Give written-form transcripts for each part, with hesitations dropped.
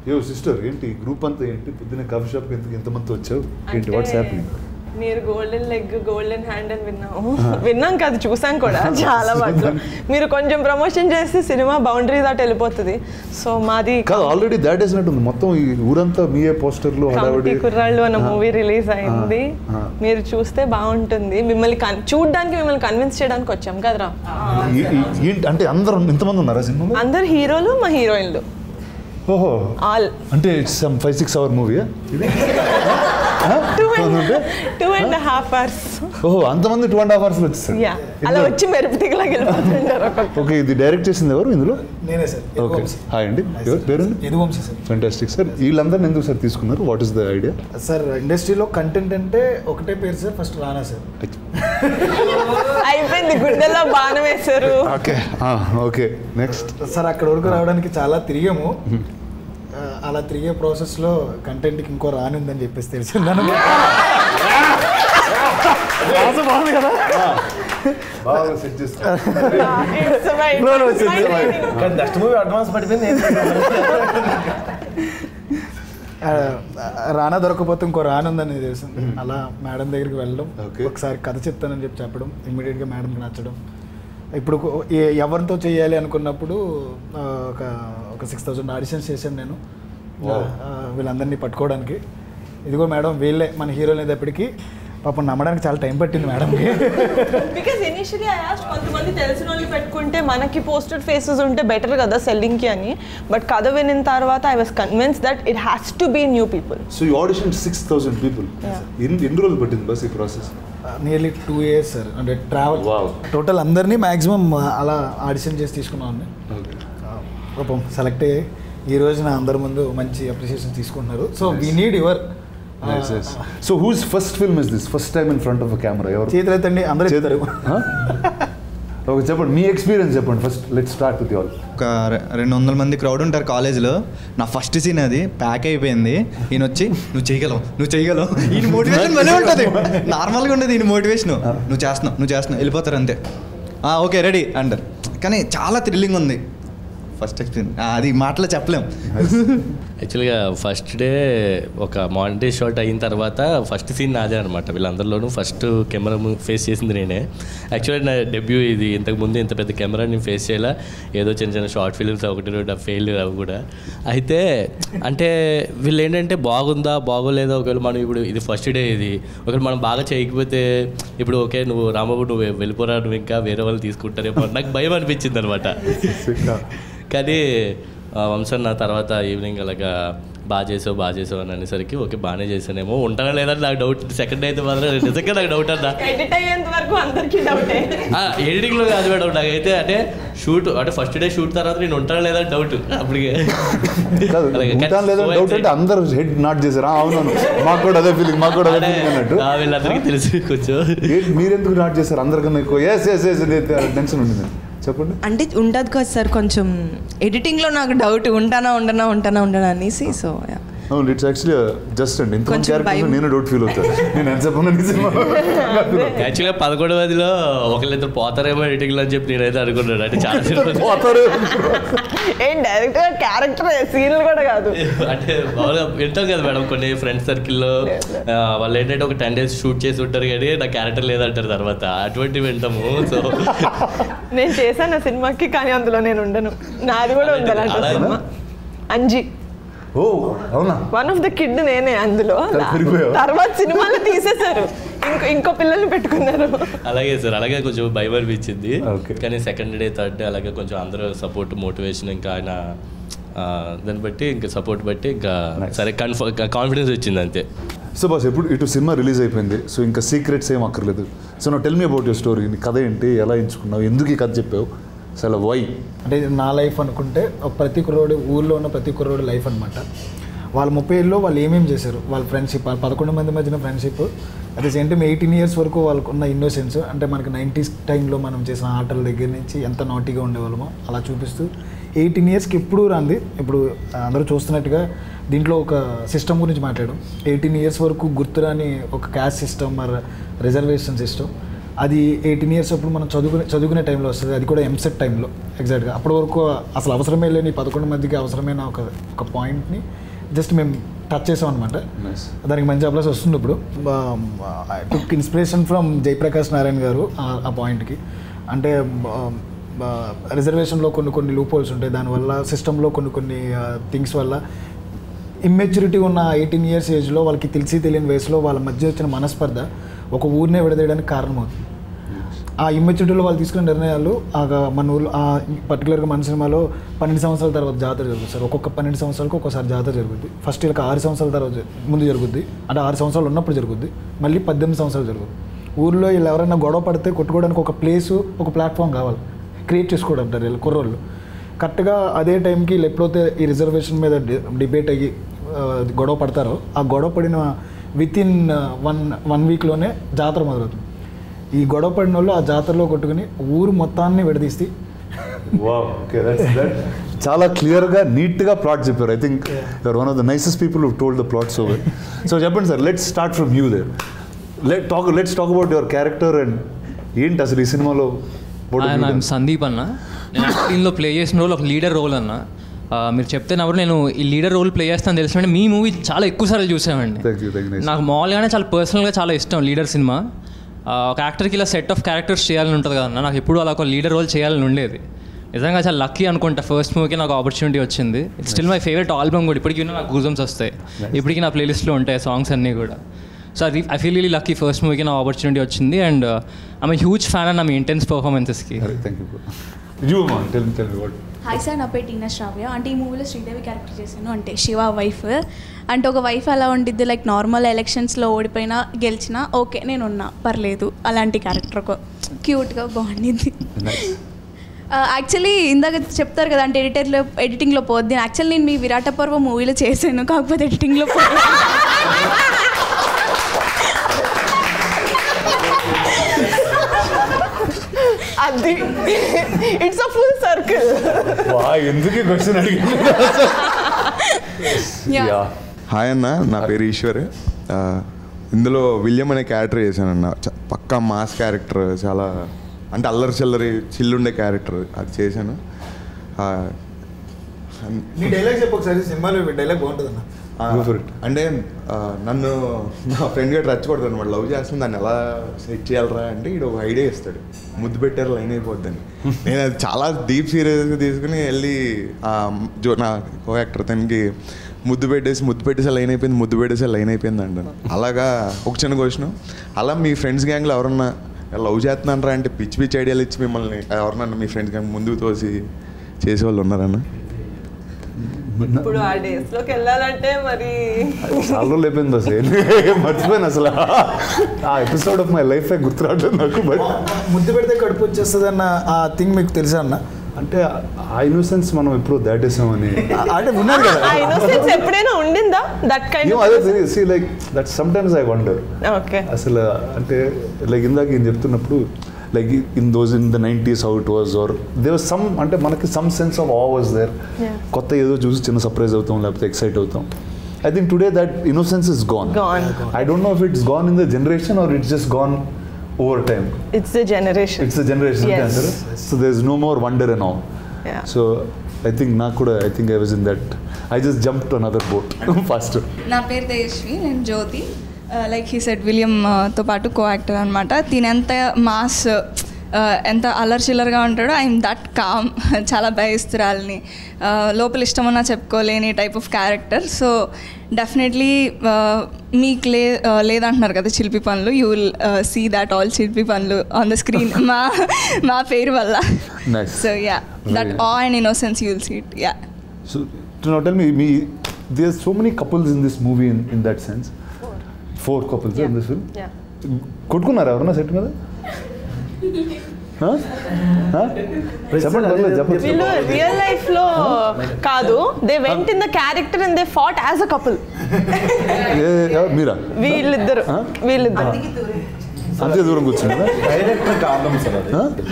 యో సిస్టర్ ఏంటి గ్రూప్ అంతా ఏంటి పొద్దున్న కాఫీ షాప్కి ఎంతమంది వచ్చావు ఏంటి వాట్స్ హ్యాపెనింగ్? మీరు గోల్డెన్ లెగ్ గోల్డెన్ హ్యాండ్ అని విన్నాం కాదు, చూసాం కూడా చాలా వాటిలో. మీరు కొంచెం ప్రమోషన్ చేస్తే సినిమా బౌండరీ దాటి వెళ్ళిపోతుంది. సో మాది కాదు ఆల్రెడీ దాట్ వేసినట్టుంది మొత్తం ఈ ఊరంతా మీయే పోస్టర్లు కమిటీ కుర్రాళ్ళు అన్న మూవీ రిలీజ్ అయింది. మీరు చూస్తే బాగుంటుంది. మిమ్మల్ని చూడడానికి మిమ్మల్ని కన్విన్స్ చేయడానికి వచ్చాం కదరా. అంటే అందరూ ఎంతమంది ఉన్నారా సినిమా? అందరు హీరోలు మా హీరోయిన్లు. ఓహో ఆల్ అంటే 5-6 hour మూవీ? 2.5 hours. ఓహో అంతమంది 2.5 hours వచ్చేసారు. అలా వచ్చి మెరుపుతిగలాగా వెళ్ళిపోతుంటారు. ఓకే ఇది డైరెక్ట్ చేసింది ఎవరు ఇందులో? నేనే సార్. ఓకే హాయ్ అండి, ఎవరు పేరు? యదువంశీ సార్. Fantastic sir. వీళ్ళందరినీ ఎందుకు సార్ తీసుకున్నారు? What is the idea? Sir ఇండస్ట్రీలో కంటెంట్ అంటే ఒకటే పేరు సార్, ఫస్ట్ రానా సార్. అయిపోయింది, గుండెల్లో బాణం వేశారు. ఓకే ఓకే నెక్స్ట్ సార్ అక్కడ వరకు రావడానికి చాలా తిరిగాము. అలా తిరిగే ప్రాసెస్లో కంటెంట్కి ఇంకో రాని ఉందని చెప్పేసి తెలిసింది. బాగుంది కదా, బాగా సెట్ చేస్తారు. నెక్స్ట్ మూవీ అడ్వాన్స్ పడిపోయింది. రానా దొరకపోతే ఇంకో రాని ఉందని తెలిసింది. అలా మేడం దగ్గరికి వెళ్ళడం, ఒకసారి కథ చెప్తానని చెప్పడం, ఇమ్మీడియట్గా మేడంకి నచ్చడం. ఇప్పుడు ఎవరితో చేయాలి అనుకున్నప్పుడు ఒక 6,000 ఆడిషన్స్ చేశాను నేను వీళ్ళందరినీ పట్టుకోవడానికి. ఇదిగో మేడం వీళ్ళే మన హీరోలు అనేటప్పటికి పాపం నమ్మడానికి చాలా టైం పట్టింది మేడంకి. బికాస్ ఇనిషియలీ ఐ ఆస్క్డ్ కొంతమంది తెలిసిన వాళ్ళు పెట్టుకుంటే మనకి పోస్టెడ్ ఫేసెస్ ఉంటే బెటర్ కదా సెల్లింగ్కి అని. బట్ కథ వినిన తర్వాత I was convince that it has to be new people. So you audition 6,000 people. ఎన్ని రోజులు పట్టింది బస్ ఈ ప్రాసెస్? Nearly 2 years sir. అంటే ట్రావెల్ టోటల్ అందరినీ మ్యాక్సిమం అలా ఆడిషన్ చేసి తీసుకున్నాను. పాపం సెలెక్ట్ అయ్యి ఈ రోజున అందరి ముందు మంచి అప్రిషియేషన్ తీసుకుంటున్నారు. So we need your. So whose first film is this? First time in front of a camera? ఎవరు చేతులైతండి అందరూ చెప్తారు. ఓకే చెప్పండి మీ ఎక్స్పీరియన్స్ చెప్పండి first. Let's start with you all. ఒక 200 మంది క్రౌడ్ ఉంటారు కాలేజ్లో. నా ఫస్ట్ సీన్ అది ప్యాక్ అయిపోయింది. ఈయన వచ్చి నువ్వు చేయగలవు ఈయన మోటివేషన్ భలే ఉంటుంది. నార్మల్గా ఉండదు ఈయన మోటివేషన్. నువ్వు చేస్తున్నావు వెళ్ళిపోతారు అంతే. ఓకే రెడీ అంటారు. కానీ చాలా థ్రిల్లింగ్ ఉంది ఫస్ట్ ఎక్స్పీరియన్స్. అది మాటలో చెప్పలేం. యాక్చువల్గా ఫస్ట్ డే ఒక మానిటరీ షాట్ అయిన తర్వాత ఫస్ట్ సీన్ నాదే అనమాట. వీళ్ళందరిలోనూ ఫస్ట్ కెమెరా ఫేస్ చేసింది నేనే. యాక్చువల్లీ నా డెబ్యూ ఇది. ఇంతకుముందు ఇంత పెద్ద కెమెరా నేను ఫేస్ చేయాల. ఏదో చిన్న షార్ట్ ఫిల్మ్స్ 1-2 ఫెయిల్ అవి కూడా. అయితే అంటే వీళ్ళు ఏంటంటే బాగుందా బాగోలేదా, ఒకవేళ మనం ఇప్పుడు ఇది ఫస్ట్ డే ఇది ఒకవేళ మనం బాగా చేయకపోతే ఇప్పుడు ఓకే నువ్వు రాంబాబు నువ్వు వెళ్ళిపోరా, నువ్వు ఇంకా వేరే వాళ్ళు తీసుకుంటారేమో నాకు భయం అనిపించింది అనమాట. కానీ వంశన్ నా తర్వాత ఈవినింగ్ అలాగా బాగా చేసావు అని అనేసరికి ఓకే బాగానే చేశానేమో ఉంటానా లేదా నాకు డౌట్. సెకండ్ అయితే మాత్రం నిజంగా నాకు డౌట్ అన్నా. ఎడిటింగ్లో కాదు మేడం నాకైతే. అంటే షూట్ అంటే ఫస్ట్ డే షూట్ తర్వాత నేను ఉంటానా లేదా డౌట్ అప్పటికే. అందరూ హెడ్ నాట్ చేశారు. అవును మాకు కూడా అదే ఫీలింగ్ అన్నట్టు. వీళ్ళందరికీ తెలుసు కొంచెం. మీరెందుకు నాట్ చేశారు అందరికన్నా ఎక్కువ? టెన్షన్ ఉంటుంది చెప్పండి. అంటే ఉంటుంది కదా సార్ కొంచెం ఎడిటింగ్లో నాకు డౌట్ ఉంటానా అనేసి. సో అవును ఇట్స్ యాక్చువల్లీ జస్ట్ అండి ఇంత క్యారెక్టర్ నేను డౌట్ ఫీల్ అవుతాను. నేను ఎంత చెప్పను. యాక్చువల్గా 11వ ఒకళ్ళిద్దరు పోతారేమో ఎడిటింగ్లో అని చెప్పి నేనైతే అనుకున్నాను. అంటే చాలా పోతారు డైరెక్ట్గా క్యారెక్టర్ సీన్లు కూడా కాదు. అంటే బాగా వింటాం కదా మేడం కొన్ని ఫ్రెండ్స్ సర్కిల్లో వాళ్ళు ఏంటంటే ఒక 10 days షూట్ చేసి ఉంటారు కానీ నా క్యారెక్టర్ లేదంటారు తర్వాత. అటువంటివి వింటాము. సో నేను చేశాను ఆ సినిమాకి కానీ అందులో నేను ఉండను. నాది కూడా ఉండాలంటే సినిమా అంజీ. ఓ అవునా? వన్ ఆఫ్ ద కిడ్ నేనే అందులో. తర్వాత సినిమాలో తీసేశారు, ఇంకో పిల్లల్ని పెట్టుకున్నారు. అలాగే సార్ అలాగే కొంచెం భయం అనిపించింది. కానీ సెకండ్ డే థర్డ్ డే అలాగే కొంచెం అందరూ సపోర్ట్ మోటివేషన్ ఇంకా ఆయన దాన్ని బట్టి ఇంకా సపోర్ట్ బట్టి ఇంకా సరే కాన్ఫిడెన్స్ వచ్చింది అంతే. సో బాస్ ఎప్పుడు ఇటు సినిమా రిలీజ్ అయిపోయింది. సో ఇంకా సీక్రెట్స్ ఏం అక్కర్లేదు. సో నా tell me about your story. నీ కథ ఏంటి, ఎలా ఎంచుకున్నావు, ఎందుకు ఈ కథ చెప్పావు, అసలు వై? అంటే నా లైఫ్ అనుకుంటే ప్రతి కుర్రోడు ఊళ్ళో ఉన్న ప్రతి కుర్రోడు లైఫ్ అనమాట. వాళ్ళు 30 ఏళ్ళలో వాళ్ళు ఏమేమి చేశారు, వాళ్ళ ఫ్రెండ్షిప్, 11 మంది మధ్యన friendship, at the same time 18 years వరకు వాళ్ళకు ఉన్న ఇన్నోసెన్స్. అంటే మనకి 90s టైంలో మనం చేసిన ఆటల దగ్గర నుంచి ఎంత నాటీగా ఉండేవాళ్ళమో అలా చూపిస్తూ 18 yearsకి ఎప్పుడు రాంది. ఇప్పుడు అందరూ చూస్తున్నట్టుగా దీంట్లో ఒక సిస్టమ్ గురించి మాట్లాడడం. 18 years వరకు గుర్తురాని ఒక క్యాస్ట్ సిస్టమ్ మరి రిజర్వేషన్ సిస్టమ్ అది 18 years అప్పుడు మనం చదువుకునే టైంలో వస్తుంది, అది కూడా ఎంసెట్ టైంలో ఎగ్జాక్ట్గా. అప్పటి వరకు అసలు అవసరమే లేని 11 మందికి అవసరమైన ఒక పాయింట్ని జస్ట్ మేము టచ్ చేసాం అనమాట. దానికి మంచి అప్లాస్ వస్తుంది ఇప్పుడు. టుక్ ఇన్స్పిరేషన్ ఫ్రమ్ జయప్రకాష్ నారాయణ గారు ఆ పాయింట్కి. అంటే రిజర్వేషన్లో కొన్ని లూప్ హోల్స్ ఉంటాయి, దానివల్ల సిస్టంలో కొన్ని థింగ్స్ వల్ల ఇమ్మెచ్యూరిటీ ఉన్న 18 years ఏజ్లో వాళ్ళకి తెలియని వయసులో వాళ్ళ మధ్య వచ్చిన మనస్పర్ధ ఒక ఊరినే విడదీయడానికి కారణమవుతుంది. ఆ ఇమ్మెచ్యూరిటీలో వాళ్ళు తీసుకునే నిర్ణయాలు మన ఊళ్ళో పర్టికులర్గా మన సినిమాలో 12 సంవత్సరాల తర్వాత జాతర జరుగుతుంది సార్. ఒక్కొక్క 12 సంవత్సరాలకు ఒక్కోసారి జాతర జరుగుద్ది. ఫస్ట్ వీళ్ళకి 6 సంవత్సరాల తర్వాత ముందు జరుగుద్ది, అంటే 6 సంవత్సరాలు ఉన్నప్పుడు జరుగుద్ది, మళ్ళీ 18 సంవత్సరాలు జరుగుద్ది. ఊళ్ళో వీళ్ళు ఎవరైనా గొడవ పడితే కొట్టుకోవడానికి ఒక ప్లేసు, ఒక ప్లాట్ఫామ్ కావాలి, క్రియేట్ చేసుకోవడం అంటారు వీళ్ళు కుర్రోళ్ళు. కరెక్ట్గా అదే టైంకి వీళ్ళు ఎప్పుడైతే ఈ రిజర్వేషన్ మీద డిబేట్ అయ్యి గొడవ పడతారో, ఆ గొడవ పడిన వితిన్ వన్ వీక్లోనే జాతర మొదలవుతుంది. ఈ గొడవ పడిన వాళ్ళు ఆ జాతరలో కొట్టుకుని ఊరు మొత్తాన్ని విడదీస్తే చాలా క్లియర్గా నీట్గా ప్లాట్ చెప్పారు. I think you're one of the nicest people who told the plot so well. So చెప్పండి sir, let's start from you there. Let's talk about your character and ఏంటి అసలు ఈ సినిమాలో. సందీప్ అన్న, నేను దీనిలో ప్లే చేసిన రోల్ ఒక లీడర్ రోల్ అన్న. మీరు చెప్తే నవ్వరు, నేను ఈ లీడర్ రోల్ ప్లే చేస్తాను తెలిసినట్టు మీ మూవీ చాలా ఎక్కువ సార్లు చూసామండి. నాకు మామూలుగానే చాలా పర్సనల్గా చాలా ఇష్టం లీడర్ సినిమా. ఒక యాక్టర్కి ఇలా సెట్ ఆఫ్ క్యారెక్టర్స్ చేయాలని ఉంటుంది కదన్న, నాకు ఎప్పుడు అలా ఒక లీడర్ రోల్ చేయాలని ఉండేది. నిజంగా చాలా లక్కీ అనుకుంటా, ఫస్ట్ మూవీకి నాకు ఆపర్చునిటీ వచ్చింది. It's still my favourite album కూడా, ఇప్పటికీ నాకు గూజమ్స్ వస్తాయి, ఇప్పటికీ నా ప్లేలిస్ట్లో ఉంటాయి సాంగ్స్ అన్నీ కూడా. సో అది I feel really lucky, first మూవీకి నాకు ఆపర్చునిటీ వచ్చింది. And I'm huge fan and I'm intense పర్ఫార్మెన్సెస్కి. హాయ్ సార్, నా పేరు టీనా శ్రావ్య. అంటే ఈ మూవీలో శ్రీదేవి క్యారెక్టర్ చేశాను, అంటే శివ వైఫ్. అంటే ఒక వైఫ్ అలా ఉండిద్ది, లైక్ నార్మల్ ఎలక్షన్స్లో ఓడిపోయినా గెలిచినా ఓకే నేను ఉన్నా పర్లేదు, అలాంటి క్యారెక్టర్ ఒక క్యూట్గా బాగుండింది. యాక్చువల్లీ ఇందాక చెప్తారు కదా అంటే ఎడిటింగ్లో పోద్ది. యాక్చువల్లీ నేను మీ విరాట పర్వ మూవీలో చేశాను, కాకపోతే ఎడిటింగ్లో పోద్ది. అది ఇట్స్ అ ఫుల్ సర్కిల్. ఎందుకు క్వశ్చన్ అడిగింది. హాయ్ అన్న, నా పేరు ఈశ్వర్. ఇందులో విలియం అనే క్యారెక్టర్ చేశానన్న. పక్కా మాస్ క్యారెక్టర్, చాలా అంటే అల్లరి చిల్లరి చిల్లుండే క్యారెక్టర్ అది చేశాను. నీ డైలాగ్ చెప్పు ఒకసారి, సినిమాలో డైలాగ్ బాగుంటుంది అన్న. అంటే నన్ను నా ఫ్రెండ్ గట్టి రచ్చకూడదు అనమాట, లవ్ చేస్తుంది, దాన్ని ఎలా సెట్ చేయాలరా అంటే ఇడు ఒక ఐడియా ఇస్తాడు, ముద్దు పెట్టారు లైన్ అయిపోద్దని. నేను అది చాలా డీప్ సీరియస్గా తీసుకుని వెళ్ళి నా కో యాక్టర్ తనకి ముద్దు పెట్టేసే లైన్ అయిపోయింది, ముద్దు పెట్టేసే లైన్ అయిపోయింది అంటాను. అలాగా ఒక చిన్న క్వశ్చన్, అలా మీ ఫ్రెండ్స్ గ్యాంగ్లో ఎవరన్నా లవ్ చేస్తున్నారా అంటే పిచ్చి ఐడియాలు ఇచ్చి మిమ్మల్ని ఎవరన్నా మీ ఫ్రెండ్స్ గ్యాంగ్ ముందుకు తోసి చేసేవాళ్ళు ఉన్నారన్నా? ఇప్పుడు ఆ డేస్ లోకి వెళ్ళాలంటే మరి చాలా రోజులు అయిపోయింది అసలు, మర్చిపోయాను అసలు. ఆ ఎపిసోడ్ ఆఫ్ మై లైఫ్ గుర్తురావట్లేదు నాకు. బట్ ముద్దు పెడితే కడుపు వచ్చేస్తుంది అన్న ఆ థింగ్ మీకు తెలుసా అన్న? అంటే ఆ ఇన్నోసెన్స్ మనం ఎప్పుడు దాటేసామని అంటే ఉన్నారు కదా, ఆ ఇన్నోసెన్స్ ఎప్పుడైనా ఉండిందా దట్ కైండ్ ఆఫ్? అదే see like that sometimes I wonder. Okay, అసలు అంటే లైక్ ఇందాక ఏం చెప్తున్నప్పుడు like in the 90s how it was, or there was some అంటే మనకి some sense of awe was there. కొత్త ఏదో చూసి చిన్న సర్ప్రైజ్ అవుతాం లేకపోతే ఎక్సైట్ అవుతాం. I think today that innocence is gone. I don't know if it's gone in the generation or it's just gone over time. It's the generation. It's the generation. Yes. So there's no more wonder and all. Yeah. So I think I think I was in that, I just jumped to another boat faster. నా పేరు తేజస్వి, నేను జ్యోతి. Like he said విలియంతో పాటు co actor అనమాట. దీని ఎంత mass ఎంత అల్లరి చిల్లరగా ఉంటాడో ఐఎమ్ దట్ కామ్, చాలా భయస్తురాలని, లోపల ఇష్టమన్నా చెప్పుకోలేని type of character. So definitely మీకు లేదంటున్నారు కదా చిలిపి పనులు, you will see that all చిలిపి పనులు ఆన్ ద స్క్రీన్ మా పేరు వల్ల. So yeah, that uh and innocence you will see it. Yeah. So now tell me there's so many couples in this movie in that sense. 4 couples in this film. Yeah. కొట్టుకున్నారా ఎవరన్నా set మీద? వీళ్ళు real life లో కాదు, they went in the character and they fought as a couple. మీరా? వీళ్ళిద్దరు అంతే దూరం కూర్చున్నారా? డైరెక్టర్ కారణం సార్,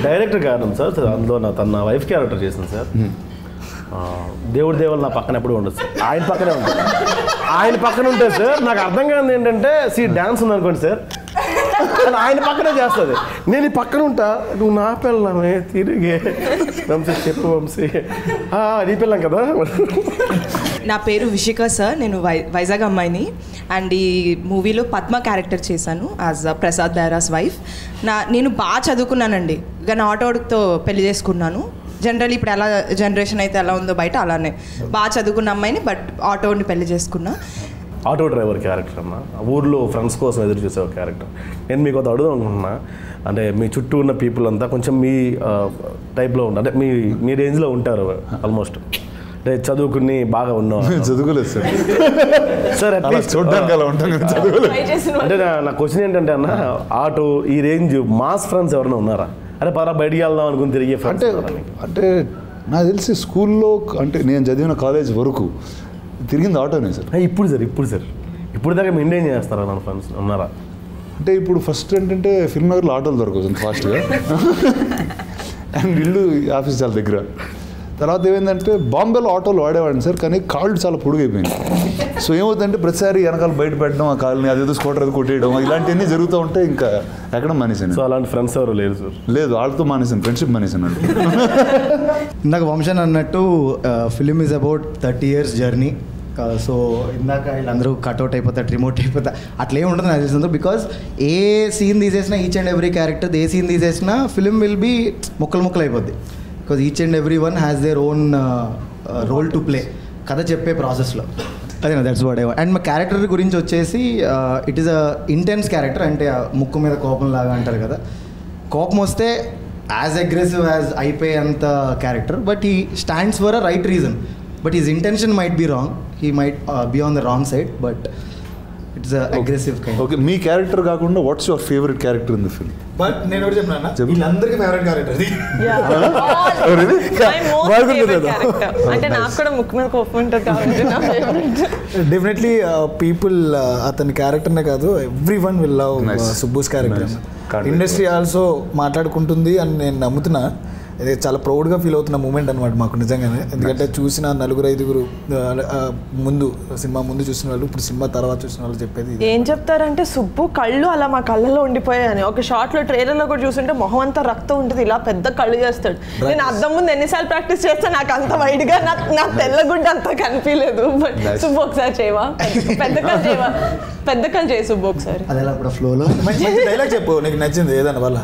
డైరెక్టర్ కారణం సార్. అందులో తన వైఫ్ క్యారెక్టర్ చేసింది సార్. దేవుడి దేవుళ్ళు నా పక్కన ఎప్పుడు ఉండదు సార్, ఆయన పక్కనే ఉంటుంది. ఆయన పక్కన ఉంటుంది సార్. నాకు అర్థం కాదు ఏంటంటే డాన్స్ ఉందనుకోండి సార్, అని ఆయన పక్కనే చేస్తుంది. నేను ఈ పక్కన ఉంటా, నువ్వు నా పిల్లమే తిరిగే వంశీ చెప్పు వంశీ, నీ పిల్లం కదా. నా పేరు విషిక సార్, నేను వైజాగ్ అమ్మాయిని. అండ్ ఈ మూవీలో పద్మ క్యారెక్టర్ చేశాను యాజ్ ప్రసాద్ బైరాస్ వైఫ్. నేను బాగా చదువుకున్నానండి, కానీ ఆటోతో పెళ్లి చేసుకున్నాను. జనరల్లీ ఇప్పుడు ఎలా జనరేషన్ అయితే ఎలా ఉందో బయట అలానే బాగా చదువుకున్న అమ్మాయిని, బట్ ఆటోని పెళ్లి చేసుకున్నా. ఆటో డ్రైవర్ క్యారెక్టర్ అన్న, ఊర్లో ఫ్రెండ్స్ కోసం ఎదురు చూసే ఒక క్యారెక్టర్. నేను మీకు అది అడుగుదాం అనుకుంటున్నా, అంటే మీ చుట్టూ ఉన్న పీపుల్ అంతా కొంచెం మీ టైప్లో ఉంటారు, అంటే మీ రేంజ్లో ఉంటారు ఆల్మోస్ట్. అంటే చదువుకుని బాగా ఉన్నాం. చదువుకోలేదు సార్. సార్ అట్లీస్ట్ చూడడానికి అలా ఉంటాను, చదువుకోలేదు. అంటే నా క్వశ్చన్ ఏంటంటే అన్న, ఆటో ఈ రేంజ్ మాస్ ఫ్రెండ్స్ ఎవరైనా ఉన్నారా? అరే పరా బయటికి వెళ్దాం అనుకుని తిరిగే ఫ్రెండ్స్ అంటే నాకు తెలిసి స్కూల్లో, అంటే నేను చదివిన కాలేజ్ వరకు తిరిగింది ఆటోనే సార్. ఇప్పుడు దాకా మెయింటైన్ చేస్తారా నా ఫ్రెండ్స్ ఉన్నారా? అంటే ఇప్పుడు ఫస్ట్ ఏంటంటే ఫిల్మ్ నగర్లో ఆటోలు దొరకవచ్చు ఫాస్ట్గా, అండ్ ఇల్లు ఆఫీస్ చాలా దగ్గర. తర్వాత ఏమైందంటే బాంబేలో ఆటోలు వాడేవాడిని సార్, కానీ కాళ్ళు చాలా పొడుగైపోయింది. సో ఏమవుతుందంటే ప్రతిసారి వెనకాల బయట పెట్టడం, ఆ కాళ్ళని అదేదో స్కూటర్ అది కొట్టేయడం, ఇలాంటివన్నీ జరుగుతూ ఉంటే ఇంకా ఎక్కడ మానేసాను. సో అలాంటి ఫ్రెండ్స్ ఎవరు లేరు సార్? లేదు, వాళ్ళతో మానేసాను, ఫ్రెండ్షిప్ మానేసాను. అంటే ఇందాక వంశన్ అన్నట్టు film is about 30 years journey. So ఇందాక వీళ్ళందరూ కట్అవుట్ అయిపోతారు, రిమోట్ అయిపోతారు, అట్లా ఏమి ఉండదు నాకు తెలిసిందో. బికాజ్ ఏ సీన్ తీసేసినా, each and every character a scene తీసేసినా ఫిలిం విల్ బీ ముక్కలు అయిపోద్ది. Because each and every one has their own role to play కథ చెప్పే ప్రాసెస్లో. అదే that's what I want. And మా క్యారెక్టర్ గురించి వచ్చేసి it is a intense character. అంటే ముక్కు మీద కోపం లాగా అంటారు కదా, కోపం వస్తే యాజ్ అగ్రెసివ్ యాజ్ అయిపోయేంత character. But he stands for a right reason, but his intention might be wrong, he might be on the wrong side, but it's aggressive kind. Okay, మీ క్యారెక్టర్ కాకుండా what's your favourite character in the film? But నేను ఒకటి చెప్పినా, వీళ్ళందరికీ favourite character అంటే నాకు కూడా ముక్కు మీద కోపం ఉంటుంది కాబట్టి డెఫినెట్లీ పీపుల్ అతని క్యారెక్టర్నే కాదు, every one will love Subbu's character. Industry also మాట్లాడుకుంటుంది అని నేను నమ్ముతున్నా. ఇది చాలా ప్రౌడ్గా ఫీల్ అవుతున్న మూమెంట్ అనమాట మాకు నిజంగానే. ఎందుకంటే చూసిన 4-5 ముందు సినిమా ముందు చూసిన వాళ్ళు, ఇప్పుడు సినిమా తర్వాత చూసిన వాళ్ళు చెప్పేది ఏం చెప్తారంటే, సుబ్బు కళ్ళు అలా మా కళ్ళలో ఉండిపోయాయని. ఒక షార్ట్లో ట్రైలర్లో కూడా చూస్తుంటే మొహం అంతా రక్తం ఉంటుంది, ఇలా పెద్ద కళ్ళు చేస్తాడు. నేను అద్దం ముందు ఎన్నిసార్లు ప్రాక్టీస్ చేస్తే నాకు అంత వైడ్గా నా తెల్లగుడ్డ అంతా కనిపించలేదు. బట్ సుబ్బు ఒకసారి చేయవా, పెద్ద కళ్ళు చేయవా, పెద్ద కళ్ళు చేయి సుబ్బు ఒకసారి. అదే అప్పుడు ఫ్లోలో మంచి డైలాగ్ చెప్పు, నీకు నచ్చింది ఏదన్నా వల్ల.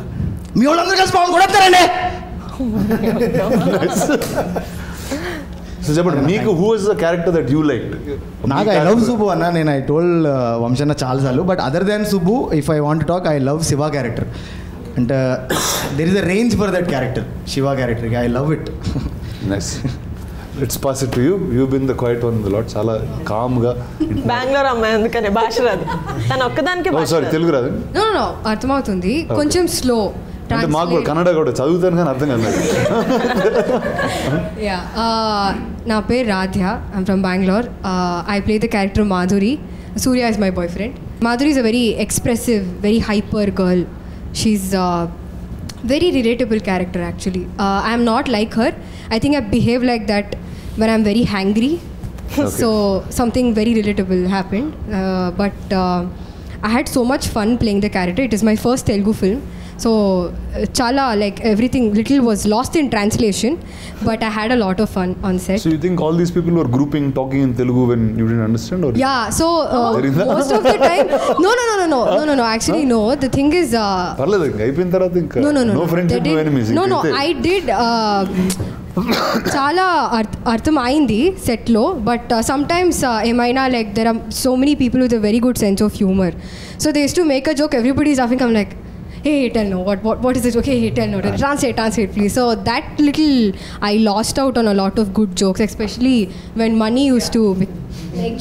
మీ వాళ్ళందరూ కలిసి బాగుంది కూడా వస్తారండి. సో చెప్పండి, మీకు who is the character that you like? నాకు ఐ లవ్ సుబ్బు అన్న. నేను ఐ టోల్డ్ వంశన్న చాలాసార్లు, but other than Subbu if I want talk, I love Shiva character. అంటే there is a range for that character, Shiva character. I love it. Nice. It's pass it to you. You been the quiet one lot, చాలా కామ్గా. బెంగళూరు అమ్మాయి అందుకనే భాష రాదు, తను ఒక్కదానికి. Sorry, Telugu రాదు? నో అర్థమవుతుంది, కొంచెం స్లో. అంటే మాకు కూడా కన్నడ కూడా చదువుతాను కానీ అర్థం కాదు. యా, నా పేరు Radhya, I'm from Bengaluru. I play the character Madhuri. Surya is my boyfriend. Madhuri is a very expressive, very hyper girl. She's a very relatable character actually. I am not like her. I think I behave like that when I'm very hangry. Okay. So something very relatable happened. But I had so much fun playing the character. It is my first Telugu film. So chala, like everything little was lost in translation, but I had a lot of fun on set. So you think all these people were grouping, talking in Telugu when you didn't understand? Or yeah, so most of the time no, actually no. The thing is parladu ayipoyin tarvata inka no friendship, no enemies. No, I did చాలా అర్థం అయింది సెట్లో, but sometimes ఏమైనా like there are so many people with a very good sense of humour. So they use to make a joke, everybody is laughing. I'm like, hey, tell no, what is it? Okay, hey, tell no, translate please. So that little, I lost out on a lot of good jokes, especially when Mani used to make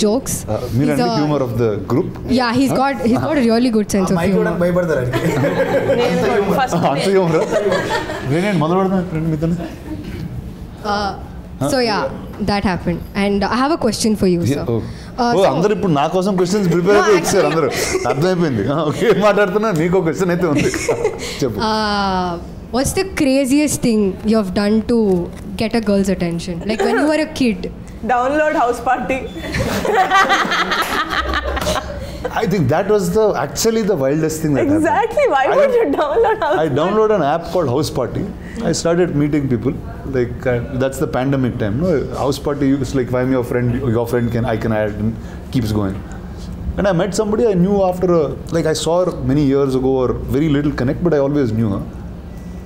jokes. He's the humor of the group. Yeah, he's got a really good sense of humor. Mike bhaypadara first humor నేను మొదలు పెడతాను friend మీతో. So yeah, that happened, and I have a question for you, sir. అందరు ఇప్పుడు నా కోసం questions prepare అయితే ఇచ్చారు అందరూ, అర్థమైపోయింది. ఓకే, మాట్లాడుతున్నా, నీకు ఒక క్వశ్చన్ అయితే ఉంది, చెప్పు. What's the craziest thing you have done to get a girl's attention? Like when you were a kid. Download house party. I think that was actually the wildest thing that Exactly. Why would you download House I downloaded an app called House Party. I started meeting people. Like that's the pandemic time. No, House Party. It's like if I'm your friend I can add and keeps going. And I met somebody I knew after like I saw her many years ago or very little connect, but I always knew her.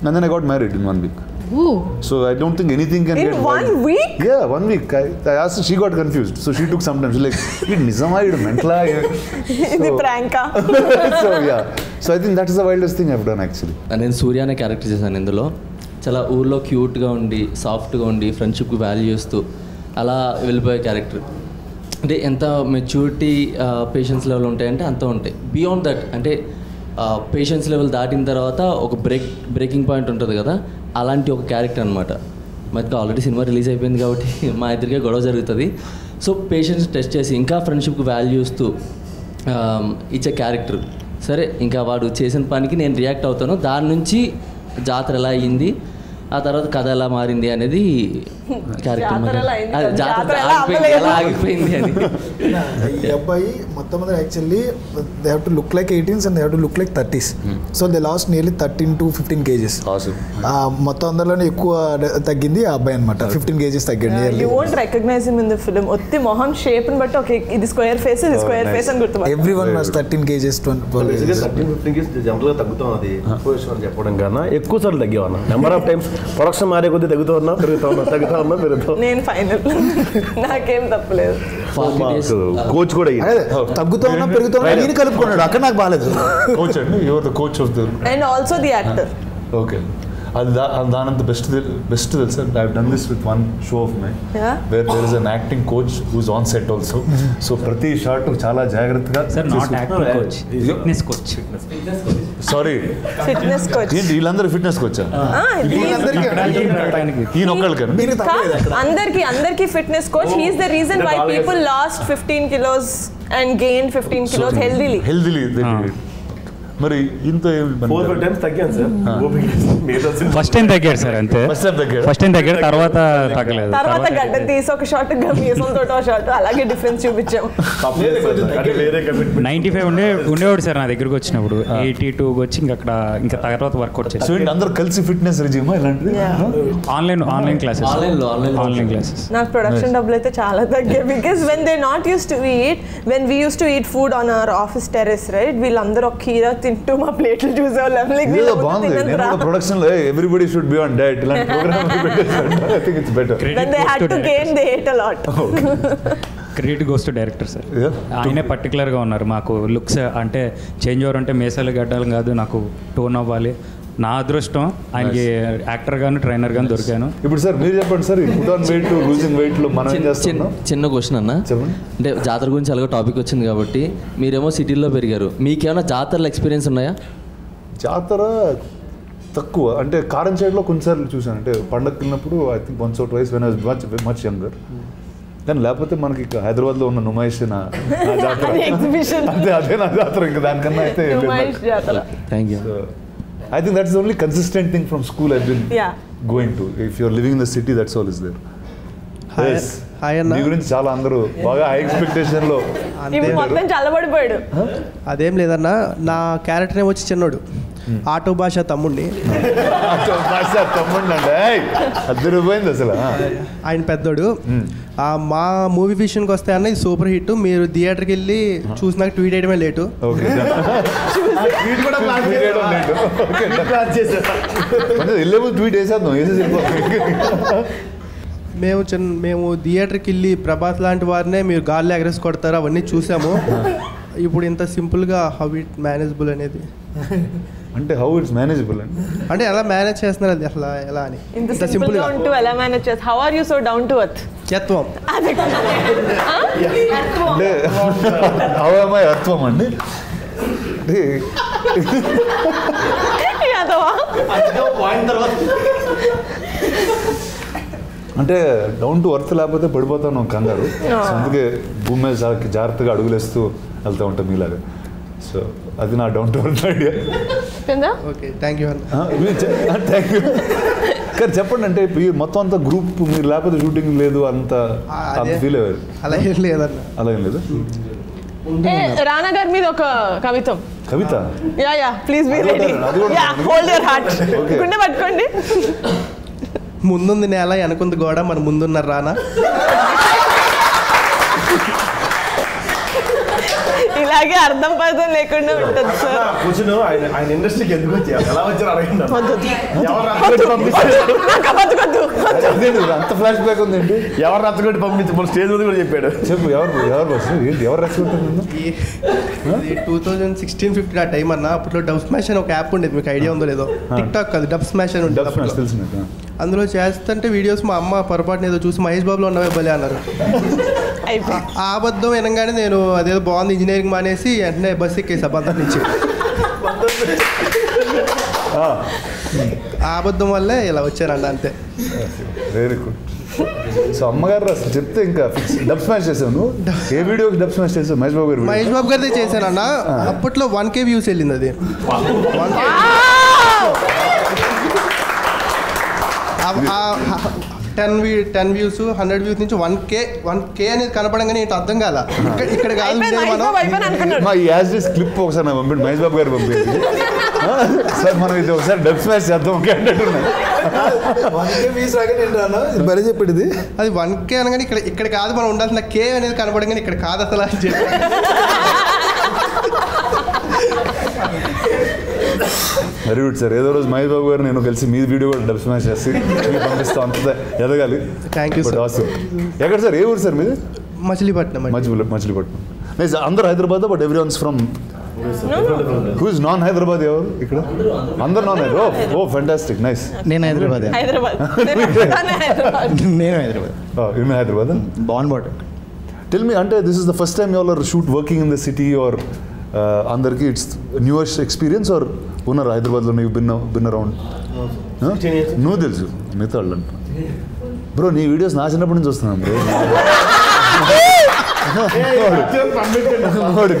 And then I got married in 1 week. Ooh. So I don't think anything can In get 1 week? Yeah, 1 week. I asked her, she got confused. So she took some time. She's like, "It nizama, it mentala." ఇది ప్రాంకా. So yeah. So I think that is the wildest thing I've done actually. నేను సూర్య అనే character చేశాను ఇందులో. చాలా ఊర్లో క్యూట్గా ఉండి సాఫ్ట్గా ఉండి ఫ్రెండ్షిప్కి వాల్యూ ఇస్తూ అలా వెళ్ళిపోయే క్యారెక్టర్. అంటే ఎంత మెచ్యూరిటీ పేషెన్స్ లెవెల్ ఉంటాయంటే అంత ఉంటాయి. బియాండ్ దట్ అంటే పేషెన్స్ లెవెల్ దాటిన తర్వాత ఒక బ్రేకింగ్ పాయింట్ ఉంటుంది కదా, అలాంటి ఒక క్యారెక్టర్ అనమాట. మనకి ఆల్రెడీ సినిమా రిలీజ్ అయిపోయింది కాబట్టి మా ఇద్దరికే గొడవ జరుగుతుంది. సో పేషెన్స్ టెస్ట్ చేసి ఇంకా ఫ్రెండ్షిప్కి వాల్యూ ఇస్తూ ఇచ్చే క్యారెక్టర్. సరే ఇంకా వాడు చేసిన పనికి నేను రియాక్ట్ అవుతాను, దాని నుంచి జాతర ఎలా అయ్యింది, ఆ తర్వాత కథ ఎలా మారింది అనేది క్యారెక్టర్ ఎలా ఆగిపోయింది అని. ఈ అబ్బాయి మొత్తం మీద actually they have to look like 18s and they have to look like 30s. So they last nearly 13 to 15 kgs. మొత్తం అందరిలోనే ఎక్కువ తగ్గింది ఆ అబ్బాయి అనమాట. 15 kgs తగ్గింది. You won't recognize him in the film. ఒత్తి మొహం షేప్ ని బట్టి ఓకే ఇది స్క్వేర్ ఫేస్ ఇది స్క్వేర్ ఫేస్ అని గుర్తుపట్టాలి. Everyone was 13 kgs 12 kgs. 13-15 kgs జనరల్గా తగ్గుతాం. అది పొజిషన్ అని చెప్పడం కన్నా ఎక్కువ సార్లు తగ్గేవన్నా. నెంబర్ ఆఫ్ టైమ్స్ ప్రొడక్షన్ మారే కొద్దీ తగ్గుతూ ఉన్నా పెరుగుతా ఉన్నా పెరుగుతాం. నేను ఫైనల్ నాకేం తప్పలేదు. కోచ్ కూడా తగ్గుతూ ఉన్నా పెరుగుతూ ఉన్నా నేను కలుపుకున్నాడు అక్కడ నాకు బాగాలేదు. కోచ్ అండి, your the coach of the and also the actor. Okay, అది దానంత బెస్ట్ తెలుసా. I have done this with one show of my where there is an acting coach who's on set also. So ప్రతి shot చాలా జాగ్రత్తగా. Sir not acting coach, fitness coach. Sorry fitness coach. ఏంటి వీళ్ళందరూ fitness కోచా? ఈయన ఒక్కళ్ళకి అందరికి fitness coach. He is the reason why people lost 15 kilos and gained 15 kilos healthily. మరి ఇంత 4-5 times తగ్గాను సార్. ఫస్ట్ టైం తగ్గాడు సార్ అంతే. ఫస్ట్ టైం తగ్గాడు, తర్వాత తగ్గలేదు. తర్వాత గడ్డ తీసి ఒక షాట్ మీసంతో షాట్ అలాగే డిఫరెన్స్ చూపించాం. 95 ఉండేవాడు సార్ నా దగ్గరకు వచ్చినప్పుడు. 82 వచ్చి అక్కడ ఇంకా తర్వాత వర్కౌట్ చేసి అందరూ కలిసి ఫిట్నెస్ రిజిమా ఇలాంటిది. Online classes. నాకు ప్రొడక్షన్ డబ్బులు అయితే చాలా తగ్గాయి. Because when they not use to eat, when we use to eat food on our office terrace right, వీళ్ళందరూ ఒక కీరా తింటూ మా ప్లేట్లు చూసేవాళ్ళం. ప్రొడక్షన్ లో everybody should be on diet. ఇలాంటి programme I think it's better. When they had to gain, they ate a lot. Credit goes to director sir. ఆయనే పర్టికులర్గా ఉన్నారు. మాకు లుక్స్ అంటే చేంజ్ ఓవర్ అంటే మేసాలు గడ్డాలు కాదు, నాకు టోన్ అవ్వాలి. నా అదృష్టం ఆయనకి యాక్టర్ గాను ట్రైనర్ గాను దొరికాను. ఇప్పుడు సార్ మీరు చెప్పండి sir, put on weight losing weight లో మనం ఏం చేస్తున్నాం? చిన్న క్వశ్చన్ అన్న, అంటే జాతర గురించి అలాగే టాపిక్ వచ్చింది కాబట్టి మీరేమో సిటీల్లో పెరిగారు, మీకేమైనా జాతరలో ఎక్స్పీరియన్స్ ఉన్నాయా? జాతర తక్కువ, అంటే కారం సైడ్లో కొన్నిసార్లు చూసాను. అంటే పండగకి వెళ్ళినప్పుడు I think once or twice when I was much younger. కానీ లేకపోతే మనకి హైదరాబాద్లో ఉన్న నుమాయిష్ నా జాతర అదే నా జాతర. ఇంకా దానికన్నా అయితే thank you. I think that's the only consistent thing from school I've been going to. If you're living in the city, that's all is there. Yes. నీ గురించి చాలా అందరూ బాగా హై ఎక్స్పెక్టేషన్ లో మొత్తం చల్లబడిపోయాడు. అదేం లేదన్నా, నా క్యారెక్టర్ ఏమో వచ్చి చిన్నోడు, ఆటో భాష తమ్ముడిని. అంటే అద్దరిపోయింది అసలు. ఆయన పెద్దోడు. మా మూవీ విషయానికి వస్తే అన్న ఇది సూపర్ హిట్. మీరు థియేటర్కి వెళ్ళి చూసినాక ట్వీట్ చేయడమే లేటు. ట్వీట్ వేసేద్దాం. మేము థియేటర్కి వెళ్ళి ప్రభాస్ లాంటి వారినే మీరు గాల్లో ఎగరేసి కొడతారు అవన్నీ చూసాము. ఇప్పుడు ఇంత సింపుల్గా హౌ ఇట్ మేనేజబుల్ అనేది, అంటే హౌ ఇట్స్ మేనేజబుల్ అంటే ఎలా మేనేజ్ చేస్తున్నారు అది అసలు ఎలా అని ఇంత సింపుల్ గా ఉంటూ ఎలా మేనేజ్ చేస్తారు? How are you so down to earth? యత్వం. అంటే హౌ am I అత్వం అండి? అంటే డౌన్ టు ఎర్త్ లేకపోతే పడిపోతాను కంగారు. అందుకే భూమి మీద జాగ్రత్తగా అడుగులేస్తూ వెళ్తూ ఉంటాం మీలాగా. సో అది నా down to earth idea. Okay, thank you. Thank you. కానీ చెప్పండి, అంటే మొత్తం అంతా గ్రూప్ మీరు లేకపోతే షూటింగ్ లేదు అంత ఫీల్ అయ్యారు? అలా ఏం లేదన్న. అలా ఏం లేదు. రానా గారి మీద ఒక కవితం. Yeah please be ready. Yeah hold your heart. గుండె పట్టుకోండి. ముందుంది నేల వెనకుంది గోడ, మన ముందున్నారు రానా. ఇలాగే అర్థం పర్థం లేకుండా ఉంటుంది సార్. ఆయన ఇండస్ట్రీకి ఎందుకు వచ్చారు, ఎలా వచ్చారు అడగండి. అంత ఫ్లాష్ బ్యాక్ ఉందండి. ఎవరు రచ్చగొట్టి పంపించి మన స్టేజ్ మీద కూడా చెప్పాడు. చెప్పు ఎవరు రచ్చగొట్టారు? 2016-15 ఆ టైం అన్న. అప్పట్లో డబ్ స్మాష్ అని ఒక యాప్ ఉండేది, మీకు ఐడియా ఉందో లేదో? టిక్ టాక్ కాదు, డబ్ స్మాష్ అని ఉండేది. అందులో చేస్తుంటే వీడియోస్ మా అమ్మ పొరపాటున ఏదో చూసి మహేష్ బాబులో ఉన్నవే భలే అన్నారు. ఆ అబద్ధం వినగానే నేను అదేదో బాగుంది ఇంజనీరింగ్ మానేసి వెంటనే బస్ ఎక్కేసి అబద్ధం నుంచి. ఆ అబద్ధం వల్లే ఇలా వచ్చారండి, అంతే. Very good. సో అమ్మగారు అసలు చెప్తే ఇంకా డబ్ స్మాష్ చేసాను. ఏ వీడియోకి డబ్ స్మాష్ చేసావు? మహేష్ బాబు గారు. మహేష్ బాబు గారిదే చేశాను అన్న. అప్పట్లో 1K వ్యూస్ వెళ్ళింది అది. 10 వ్యూస్ 100 వ్యూస్ నుంచి 1K అనేది కనపడంగానే ఏంటి అర్థం కాల. ఇక్కడ కాదు మా యాజ్ క్లిప్ ఒకసారి నాకు పంపండి, మహేష్ బాబు గారు పంపింది. సార్ మనం ఇది ఒకసారి డబ్ స్మాష్ చేద్దాం అంటున్నాను. 1K వ్యూస్ బలి చెప్పేది. అది 1K అనగానే ఇక్కడ కాదు మనం ఉండాల్సిన K అనేది కనపడంగానే ఇక్కడ కాదు అసలు అని చెప్పి. Very good sir. ఏదో రోజు మహేష్ బాబు గారు నేను కలిసి మీ వీడియో కూడా డబ్ స్మాష్ చేసి మీకు పంపిస్తాం. అంత ఎదగాలి. Thank you sir. ఎక్కడ సార్? ఏ ఊరు సార్ మీది? మచిలీపట్నం. మచిలీపట్నం. నైస్. అందరూ Hyderabad, but every one's from who is non Hyderabad? ఎవరు ఇక్కడ? అందరు non Hyderabad. Oh fantastic, nice. నేను హైదరాబాద్. నేను హైదరాబాద్. యు హైదరాబాద్? బాన్ బాట్. టెల్ మీ, అంటే this is the first time you all are shoot working in the city are అందరికి ఇట్స్ న్యూయెస్ట్ ఎక్స్పీరియన్స్ ఆర్ ఉన్నారు హైదరాబాద్లో? నీవు బిన్ అరౌండ్? నువ్వు తెలుసు, మిగతా వాళ్ళు అంట. బ్రో నీ వీడియోస్ నా చిన్నప్పటి నుంచి వస్తున్నాను బ్రో.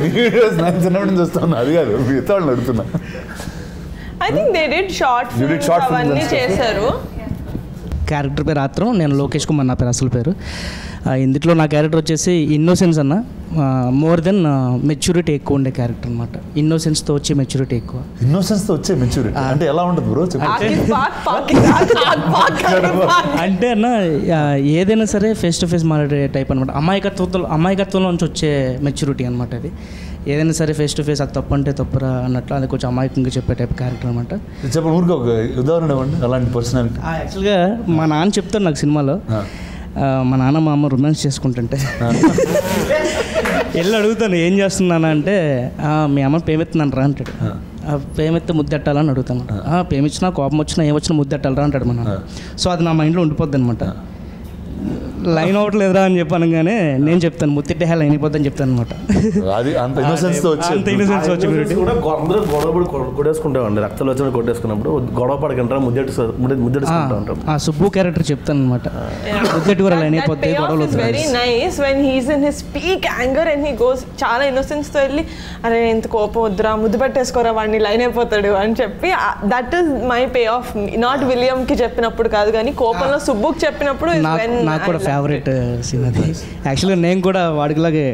నీ వీడియోస్ నా చిన్నప్పటి నుంచి వస్తున్నా. అది కాదు, మిగతా వాళ్ళని అడుగుతున్నా. I think they did short films అవన్నీ చేశారు. క్యారెక్టర్ పేరు ఆత్రం, నేను లోకేష్ కుమార్ నా పేరు అసలు పేరు. ఇందులో నా క్యారెక్టర్ వచ్చేసి ఇన్నోసెన్స్ అన్న. మోర్ దెన్ మెచ్యూరిటీ ఎక్కువ ఉండే క్యారెక్టర్ అనమాట. ఇన్నోసెన్స్తో వచ్చే మెచ్యూరిటీ ఎక్కువ. ఇన్నోసెన్స్తో వచ్చే మెచ్యూరిటీ అంటే ఎలా ఉంటుంది బ్రో? అంటే అన్న ఏదైనా సరే ఫేస్ టు ఫేస్ మాట్లాడే టైప్ అనమాట. అమాయకత్వంలో నుంచి వచ్చే మెచ్యూరిటీ అనమాట. అది ఏదైనా సరే ఫేస్ టు ఫేస్ అది తప్పు అంటే తప్పురా అన్నట్లు అది కొంచెం అమాయకంగా చెప్పే టైప్ క్యారెక్టర్ అనమాట. చెప్పండి ఊరికి ఒక ఉదాహరణ ఇవ్వండి అలాంటి పర్సనాలిటీ. యాక్చువల్గా మా నాన్న చెప్తాను నాకు సినిమాలో, మా నాన్న మా అమ్మ రొమాన్స్ చేసుకుంటుంటే వెళ్ళి అడుగుతాను ఏం చేస్తున్నానా అంటే మీ అమ్మ పేమెత్తున్నాను రా అంటాడు. పేమెత్తే ముద్దెట్టాలని అడుగుతాను. పేమిచ్చినా కోపం వచ్చినా ఏమొచ్చినా ముద్దెట్టాలరా అంటాడు మా నాన్న. సో అది నా మైండ్లో ఉండిపోద్ది అనమాట. లైన్ అవ్వట్లేదురా అని చెప్పాను, కానీ నేను చెప్తాను ముత్తిట్టే లైన్ అయిపోద్దని చెప్తాను అనమాట. అంత ఇన్నోసెన్స్ వచ్చి అందరూ గొడవపడి కొట్టేసుకుంటామండి. రక్తాలు వచ్చిన కొట్టేసుకున్నప్పుడు గొడవ పడకంటారా ముద్దెట్టుకుంటా ఉంటాం. సుబ్బు క్యారెక్టర్ చెప్తాను అనమాట. ముద్దెట్టు కూడా లైన్ అయిపోద్ది గొడవలు. Very nice when he's in his peak anger and he goes చాలా ఇన్నోసెన్స్ తో వెళ్ళి అరే ఇంత కోపం వద్దురా ముద్దు పెట్టేసుకోరా వాడిని లైన్ అయిపోతాడు అని చెప్పి that is my pay of. Not William కి చెప్పినప్పుడు కాదు కానీ కోపంలో సుబ్బుకి చెప్పినప్పుడు నాకు కూడా ఫేవరెట్ సీన్ అది. యాక్చువల్గా నేను కూడా వాడికిలాగే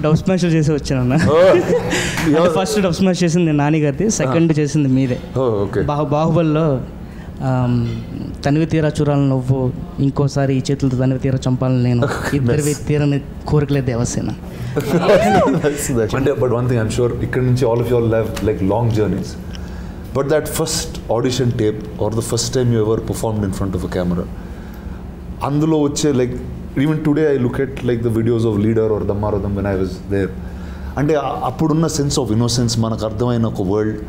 డబ్ స్మాష్ చేసి వచ్చానన్న. ఫస్ట్ డబ్ స్మాష్ చేసింది నాని గారిది, సెకండ్ చేసింది మీదే. బాహుబలిలో తనివి తీరా చూడాలని నువ్వు, ఇంకోసారి ఈ చేతులతో తనివి తీరా చంపాలని నేను, ఇద్దరు తీరని కోరికలే దేవసేన. అంటే but one thing I'm sure ఇక్కడ నుంచి all of you all have like long journeys, but that first audition tape are the first time you ever performed in front of a camera, అందులో వచ్చే like even today I look at like the videos of Leader or దమ్మారథం when I was there. అంటే అప్పుడున్న sense of innocence మనకు అర్థమైన ఒక world.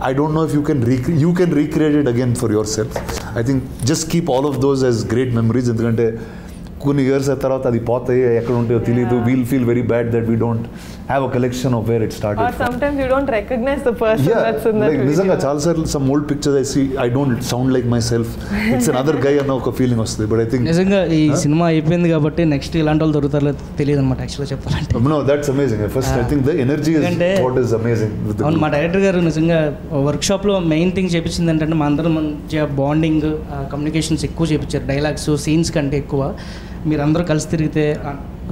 I don't know if you can recreate it again for yourself. I think just keep all of those as great memories. ఎందుకంటే కొన్ని years తర్వాత అది పోతాయి, ఎక్కడ ఉంటాయో తెలియదు. We'll feel very bad that we don't have a collection of where it started. Or sometimes you don't recognize the person that's in that video. నిజంగా చాలాసార్లు some old pictures I see, I don't sound like myself. It's another guy అన్న ఒక feeling వస్తుంది. But I think నిజంగా ఈ cinema అయిపోయింది కాబట్టి next ఇలాంటి వాళ్ళు దొరుకుతారో తెలియదు అనమాట యాక్చువల్గా చెప్పాలంటే. No, that's amazing. First I think the energy is what is amazing. అవును, మా డైరెక్టర్ గారు నిజంగా వర్క్షాప్లో మెయిన్ థింగ్ చేపించింది ఏంటంటే మా అందరం మంచిగా బాండింగ్ కమ్యూనికేషన్స్ ఎక్కువ చేయించారు. డైలాగ్స్ సీన్స్ కంటే ఎక్కువ మీరందరూ కలిసి తిరిగితే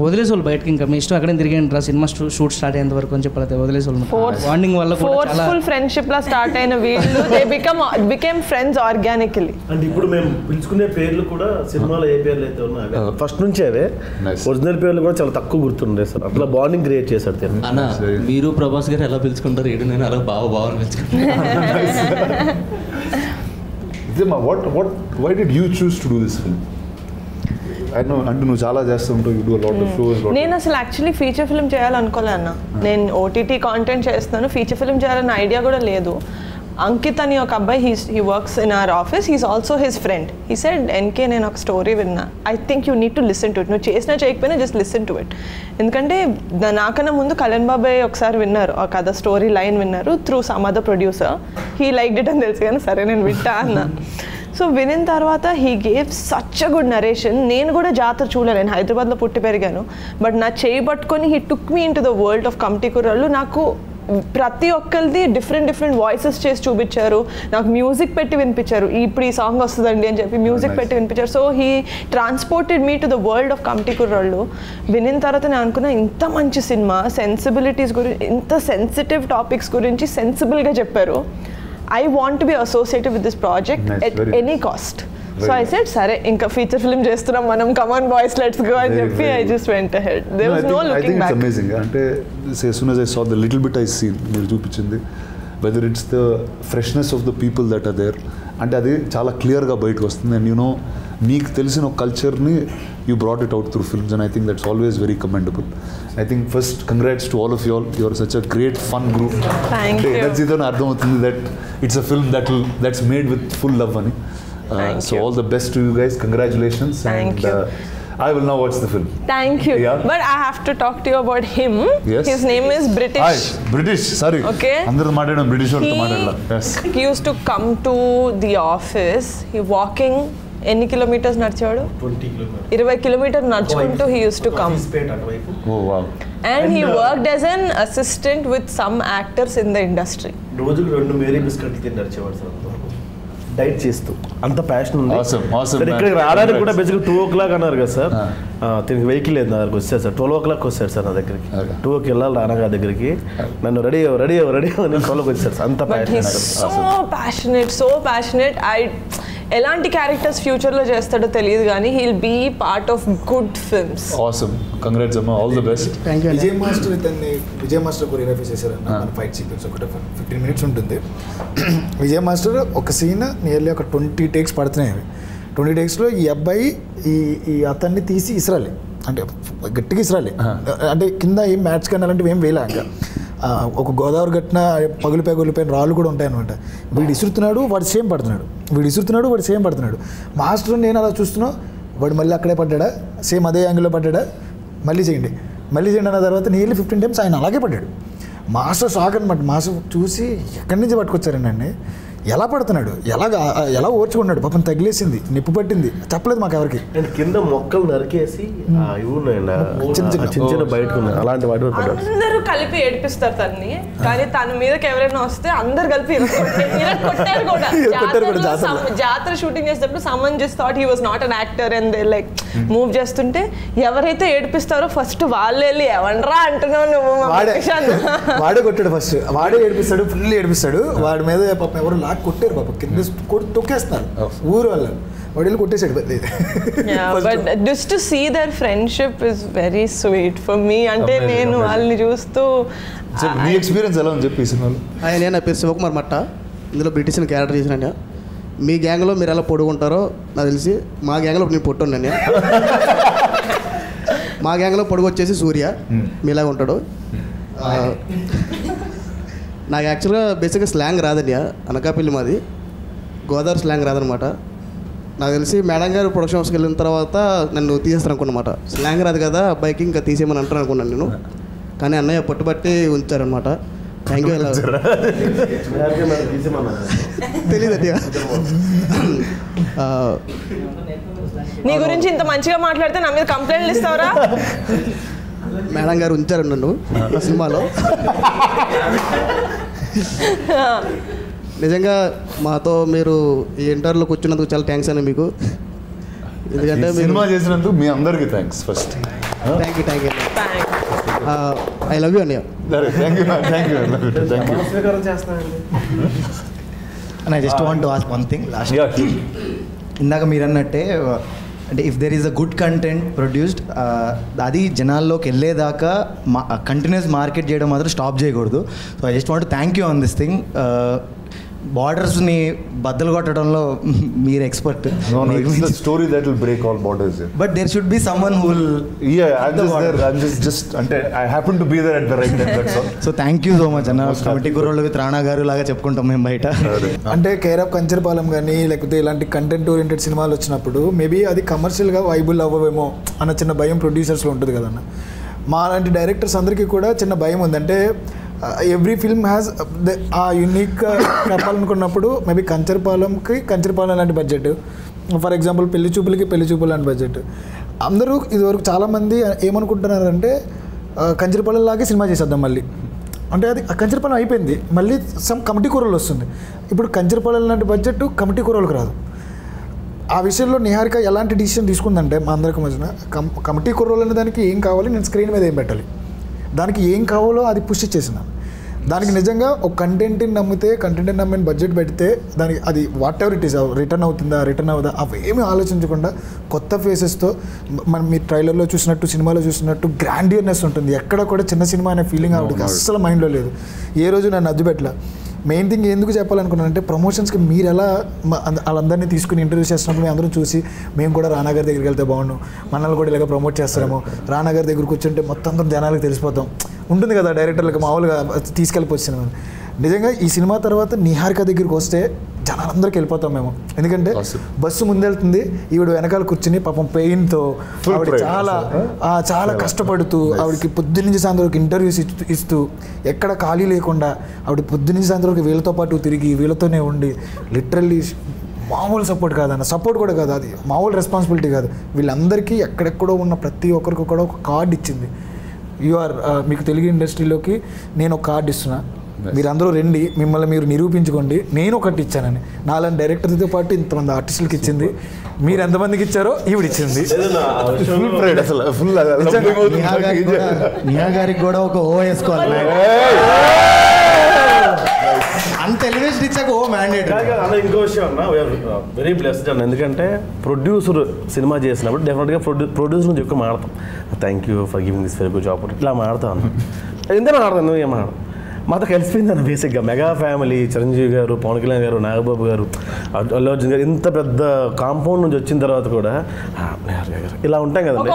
వదిలేసి వాళ్ళు బయటకి ఇంకా మీ ఇష్టం అక్కడే తిరిగండి రా సినిమా షూట్ స్టార్ట్ అయ్యేంత వరకు అని చెప్పాలి వదిలేసి వాళ్ళు బాండింగ్ వల్ల కూడా చాలా ఫోర్స్ఫుల్ ఫ్రెండ్షిప్ లా స్టార్ట్ అయిన వీళ్ళు దే బికమ్ ఫ్రెండ్స్ ఆర్గానికలీ. అంటే ఇప్పుడు మేము పిలుచుకునే పేర్లు కూడా సినిమాలో ఏ పేర్లు అయితే ఉన్నాయో ఫస్ట్ నుంచి అవే ఒరిజినల్ పేర్లు కూడా చాలా తక్కువ గుర్తుండే సార్. అట్లా బాండింగ్ క్రియేట్ చేశాడు అన్న. మీరు ప్రభాస్ గారు ఎలా పిలుచుకుంటారు? ఏడు నేను అలా బాగా పిలుచుకుంటాను. Why did you choose to do this film? I know అంటే నువ్వు చాలా చేస్తుంటావు, you do a lot of shows. నేను అసలు యాక్చువల్లీ ఫీచర్ ఫిల్మ్ చేయాలనుకోలే అన్న. నేను ఓటీటీ కాంటెంట్ చేస్తున్నాను, ఫీచర్ ఫిల్మ్ చేయాలన్న ఐడియా కూడా లేదు. అంకిత్ అని ఒక అబ్బాయి he works in our office, he's also his friend. He said NK నేను ఒక స్టోరీ విన్నా, I think you need to listen to it. నువ్వు చేసినా చేయకపోయినా జస్ట్ లిసన్ టు ఇట్. ఎందుకంటే నాకన్నా ముందు కళ్యాణ్ బాబాయ్ ఒకసారి విన్నారు ఆ కథ, స్టోరీ లైన్ విన్నారు through some other producer. He like it అని తెలుసు కానీ సరే నేను వింటా అన్న. సో వినిన తర్వాత he gave such a good narration. నేను కూడా జాతర చూడలే, నేను హైదరాబాద్లో పుట్టి పెరిగాను. బట్ నా చేయి పట్టుకొని he took me in to the world of committee కుర్రాళ్ళు. నాకు ప్రతి ఒక్కరిది డిఫరెంట్ వాయిసెస్ చేసి చూపించారు, నాకు మ్యూజిక్ పెట్టి వినిపించారు. ఇప్పుడు ఈ సాంగ్ వస్తుందండి అని చెప్పి మ్యూజిక్ పెట్టి వినిపించారు. So he transported me to the world of committee కుర్రాళ్ళు. వినిన తర్వాత నేను అనుకున్నా ఇంత మంచి సినిమా, సెన్సిబిలిటీస్ గురించి, ఇంత సెన్సిటివ్ టాపిక్స్ గురించి సెన్సిబుల్గా చెప్పారు. I want to be associated with this project at any cost. So I said, "Sare, inka feature film chestunam manam. Come on, boys, let's go." And చెప్పి I just went ahead. There was no looking back. I think it's amazing. అంటే as soon as I saw the little bit I seen, మీరు చూపించింది, whether it's the freshness of the people that are there, అంటే అది చాలా క్లియర్గా బయటకు వస్తుంది. And you know మీకు తెలిసిన ఒక కల్చర్ని you brought it out through films, and I think that's always very commendable. I think first congrats to all of you all. You are such a great fun group. Thank you. That's either అర్థం అవుతుంది that it's a film that's made with full love అని. So all the best to you guys. Congratulations. Thank you. I will now watch the film. Thank you. Yeah. But I have to talk to you about him. Yes. His name is British. Hi, British. Sorry. Okay. అందరూ మాట్లాడడం British వాళ్ళతో మాట్లాడాల. Yes. He used to come to the office. He walking ఎన్ని kilometres నడిచాడు? 20 kilometre నడుచుకుంటూ he used to come. Oh wow. And he worked as an assistant with some actors in the industry. రోజుకు 2 Mary బిస్కెట్లు తిని నడిచేవాడు sir, diet చేస్తూ. అంత passion ఉంది. ఇక్కడికి రావడానికి కూడా బేసిక్గా 2 o'clock అన్నారు కదా సార్. తిరిగి వెహికల్ లేదు నా దగ్గరికి వచ్చారు సార్. 12 o'clock వచ్చారు సార్ నా దగ్గరికి. 2కి వెళ్ళాలి నాన్నగారి దగ్గరికి. నన్ను రెడీ 12కి వచ్చారు సార్. అంత ప్యాషనేట్, సో ప్యాషనేట్. ఎలాంటి క్యారెక్టర్స్ ఫ్యూచర్లో చేస్తాడో తెలియదు కానీ he'll be part of good films. Awesome. Congrats అమ్మా, all the best. Vijay master ఇతన్ని విజయ్ మాస్టర్ కొరియోగ్రఫీ చేశారన్న. మన ఫైట్ సీక్వెన్స్ ఒకటి 15 minutes ఉంటుంది. విజయ్ మాస్టర్ ఒక సీన్ నియర్లీ ఒక 20 takes పడుతున్నాయి. 20 takesలో ఈ అబ్బాయి ఈ అతన్ని తీసి ఇసరాలి, అంటే గట్టిగా ఇసరాలి. అంటే కింద ఏం మ్యాట్స్ కానీ అలాంటివి ఏం వేయలే. ఇంకా ఒక గోదావరి గట్టిన పగిలిపోయిన రాళ్ళు కూడా ఉంటాయన్నమాట. వీడు ఇసురుతున్నాడు, వాడు సేమ్ పడుతున్నాడు. మాస్టర్ నేను అలా చూస్తున్నా, వాడు మళ్ళీ అక్కడే పడ్డాడా, సేమ్ అదే యాంగిల్లో పడ్డాడా, మళ్ళీ చేయండి అన్న తర్వాత నియర్లీ 15 times ఆయన అలాగే పడ్డాడు. మాస్టర్ షాక్ అనమాట. మాస్టర్ చూసి ఎక్కడి నుంచి పట్టుకొచ్చారండి, ఎలా పడుతున్నాడు, ఎలా ఓర్చుకున్నాడు, పాపం తగిలేసింది, నిప్పు పట్టింది, చెప్పలేదు మాకు ఎవరికి. కింద మొక్కలు నరికేసి చిన్న బయటకు అలాంటి వాటి అందరూ కలిపి ఏడిపిస్తారు తన్ని, కానీ తన మీదకి ఎవరైనా వస్తే అందరు కలిపి కొట్టారు కూడా. జాతర షూటింగ్ చేసేటప్పుడు someone just thought he was not an actor and they like move చేస్తుంటే ఎవరైతే ఏడిపిస్తారో ఫస్ట్ వాళ్ళు వెళ్ళి ఎవనరా అంటున్నావు నువ్వు, వాడే కొట్టాడు ఫస్ట్, వాడే ఏడిపిస్తాడు, ఫుల్ ఏడిపిస్తాడు. వాడి మీద పాపం ఎవరు లాక్ కొట్టారు, పాపం కింద తొక్కేస్తారు ఊరు వాళ్ళు, వాడు వెళ్ళి కొట్టేసాడు. But just to see their friendship is very sweet for me. అంటే నేను వాళ్ళని చూస్తూ మీ ఎక్స్పీరియన్స్ ఎలా ఉంది చెప్పి సినిమాలో. నేను నా పేరు శివకుమార్ మట్ట, ఇందులో బ్రిటిష్ క్యారెక్టర్ చేసిన. మీ గ్యాంగ్లో మీరు ఎలా పొడుగుంటారో నాకు తెలిసి, మా గ్యాంగ్లో నేను పొట్టున్నాను. నేను మా గ్యాంగ్లో పొడుగు వచ్చేసి సూర్య, మీలాగా ఉంటాడు. నాకు యాక్చువల్గా బేసిక్గా స్లాంగ్ రాదండి, అనకాపల్లి మాది, గోదావరి స్లాంగ్ రాదనమాట. నాకు తెలిసి మేడం గారు ప్రొడక్షన్ హౌస్కి వెళ్ళిన తర్వాత నన్ను తీసేస్తాను అనుకున్నమాట. స్లాంగ్ రాదు కదా అబ్బాయికి, ఇంకా తీసేయమని అంటారు అనుకున్నాను నేను, కానీ అన్నయ్య పట్టుబట్టి ఉంచారనమాట. Thank you. తెలీదు నీ గురించి ఇంత మంచిగా మాట్లాడితే నా మీద కంప్లైంట్లు ఇస్తావరా? మేడం గారు ఉంచారు నన్ను నా సినిమాలో. నిజంగా మాతో మీరు ఈ ఇంటర్వ్యూలో కూర్చున్నందుకు చాలా థ్యాంక్స్ అండి మీకు. ఎందుకంటే సినిమా చేసినందుకు మీ అందరికీ thanks first. Thank you I love you అన్నయ్య. And I just want to ask one thing last. ఇందాక మీరు అన్నట్టే అంటే if there is a good content produced అది జనాల్లోకి వెళ్ళేదాకా కంటిన్యూస్ మార్కెట్ చేయడం మాత్రం స్టాప్ చేయకూడదు. So I just want thank you on this thing. బార్డర్స్ని బద్దలు కొట్టడంలో మీరు expert. Story that will break all borders. But there should be someone who will just అంటే I happen to be there at the right time. That's all. So thank you so much అన్న. Committee Kurrollu with Rana గారు లాగా చెప్పుకుంటాం మేము బయట. అంటే care of Kancharapalem కానీ లేకపోతే ఇలాంటి కంటెంట్ ఓరియంటెడ్ సినిమాలు వచ్చినప్పుడు మేబీ అది కమర్షియల్గా వైబుల్ అవ్వవేమో అన్న చిన్న భయం ప్రొడ్యూసర్స్లో ఉంటుంది కదన్న. మా లాంటి డైరెక్టర్స్ అందరికీ కూడా చిన్న భయం ఉంది. అంటే ఎవ్రీ ఫిల్మ్ హ్యాస్ ఆ యూనిక్ చెప్పాలనుకున్నప్పుడు మేబీ కంచరపాలెం లాంటి బడ్జెట్, ఫర్ ఎగ్జాంపుల్ పెళ్లి చూపులు లాంటి బడ్జెట్. అందరూ ఇదివరకు చాలామంది ఏమనుకుంటున్నారంటే కంచరపాలెం లాగే సినిమా చేసేద్దాం మళ్ళీ. అంటే అది కంచరపాలెం అయిపోయింది, మళ్ళీ సమ్ కమిటీ కూరలు వస్తుంది. ఇప్పుడు కంచరపాలెం లాంటి బడ్జెట్ కమిటీ కూరలకు రాదు. ఆ విషయంలో నిహారిక ఎలాంటి డిసిషన్ తీసుకుందంటే మా అందరికి మధ్యన కమిటీ కుర్రోలు అనే దానికి ఏం కావాలి, నేను స్క్రీన్ మీద ఏం పెట్టాలి, దానికి ఏం కావాలో అది పుష్ చేసిన. దానికి నిజంగా ఒక కంటెంట్ని నమ్మిన బడ్జెట్ పెడితే దానికి అది what ever it is return అవుతుందా అవేమీ ఆలోచించకుండా కొత్త ఫేసెస్తో మనం మీ ట్రైలర్లో చూసినట్టు సినిమాలో చూసినట్టు గ్రాండియర్నెస్ ఉంటుంది. ఎక్కడ కూడా చిన్న సినిమా అనే ఫీలింగ్ ఆవిడకి అస్సలు మైండ్లో లేదు. ఏ రోజు నన్ను అద్దు పెట్టలే. మెయిన్ థింగ్ ఎందుకు చెప్పాలనుకున్నానంటే ప్రమోషన్స్కి మీరు ఎలా వాళ్ళందరినీ తీసుకుని ఇంటర్వ్యూ చేస్తున్నప్పుడు మేము అందరం చూసి మేము కూడా రానా గారి దగ్గరికి వెళ్తే బాగుండు, మనల్ని కూడా ఇలాగ ప్రమోట్ చేస్తారేమో, రానా గారి దగ్గర కూర్చుంటే మొత్తం అందరం జనాలకు తెలిసిపోతాం ఉంటుంది కదా డైరెక్టర్లకు మామూలుగా తీసుకెళ్ళిపోవచ్చు. నిజంగా ఈ సినిమా తర్వాత నిహారిక దగ్గరికి వస్తే జనాలందరికీ వెళ్ళిపోతాం మేము. ఎందుకంటే బస్సు ముందెళ్తుంది, ఈవిడ వెనకాల కూర్చుని పాపం పెయిన్తో ఆవిడ చాలా కష్టపడుతూ ఆవిడకి పొద్దున్నుంచి సాయంత్రం వరకు ఇంటర్వ్యూస్ ఇస్తూ ఎక్కడ ఖాళీ లేకుండా ఆవిడ పొద్దున్నుంచి సాయంత్రం వరకు వీళ్ళతో పాటు తిరిగి వీళ్ళతోనే ఉండి లిటరల్లీ మామూలు సపోర్ట్ కాదన్న, సపోర్ట్ కూడా కాదు, అది మామూలు రెస్పాన్సిబిలిటీ కాదు. వీళ్ళందరికీ ఎక్కడెక్కడో ఉన్న ప్రతి ఒక్కరికి కూడా ఒక కార్డు ఇచ్చింది. మీకు తెలుగు ఇండస్ట్రీలోకి నేను ఒక కార్డు ఇస్తున్నా, మీరందరూ రండి, మిమ్మల్ని మీరు నిరూపించుకోండి, నేను ఒకటి ఇచ్చానని. నాలుగు డైరెక్టర్తో పాటు ఇంతమంది ఆర్టిస్టులకి ఇచ్చింది. మీరు ఎంతమందికి ఇచ్చారో ఈవిడ ఇచ్చింది. నిహా గారికి కూడా ఒక ఓ వేసుకోవాలి. అంత ఎలివేషన్ ఇచ్చాక ఓ మ్యాండేట్. ఇంకో విషయం అన్న, వెరీ బ్లెస్డ్ అన్న. ఎందుకంటే ప్రొడ్యూసర్ సినిమా చేసినప్పుడు డెఫినెట్గా ప్రొడ్యూసర్ నుంచి ఎక్కువ మాడతాం. Thank you for giving this very good job ఇట్లా మాడతాం అన్న. ఎందుకు మాడతాను, నువ్వు ఏం మాడతావు? మాతో కలిసిపోయింది అన్న. బేసిక్గా మెగా ఫ్యామిలీ, చిరంజీవి గారు, పవన్ కళ్యాణ్ గారు, నాగబాబు గారు, అల్లు అర్జున్ గారు, ఇంత పెద్ద కాంపౌండ్ నుంచి వచ్చిన తర్వాత కూడా ఇలా ఉంటాం కదండి.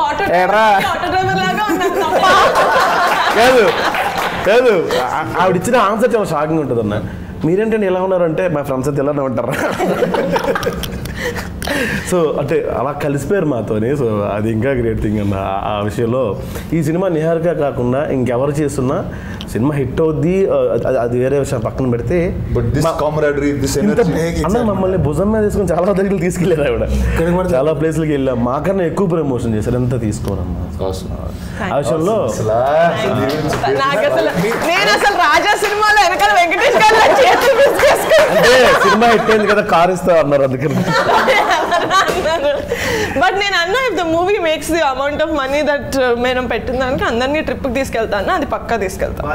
కాదు ఆవిడ ఇచ్చిన ఆన్సర్ చాలా షాకింగ్ ఉంటుంది అన్న. మీరేంటంటే ఎలా ఉన్నారంటే మా ఫ్రెండ్స్ అయితే ఇలానే ఉంటారా. సో అంటే అలా కలిసిపోయారు మాతోని. సో అది ఇంకా గ్రేట్ థింగ్ అన్న. ఆ విషయంలో ఈ సినిమా నిహారిక కాకుండా ఇంకెవరు చేస్తున్నా సినిమా హిట్ అవుద్ది, అది వేరే విషయం పక్కన పెడితే అన్న మమ్మల్ని భుజం మీద తీసుకుని చాలా దగ్గరికి తీసుకెళ్ళారు ఆవిడ. చాలా ప్లేస్లకి వెళ్ళాం, మాకన్నా ఎక్కువ ప్రమోషన్ చేశారు. ఎంత తీసుకోరమ్మా ఆ విషయంలో. అంటే సినిమా హిట్ అయింది కదా, కార్ ఇస్తా అన్నారు అందుకని. బట్ నేను అన్నా if the movie makes the amount of money that మేము పెట్టిన దానికి అందరినీ ట్రిప్కి తీసుకెళ్తాను, అది పక్కా తీసుకెళ్తాను.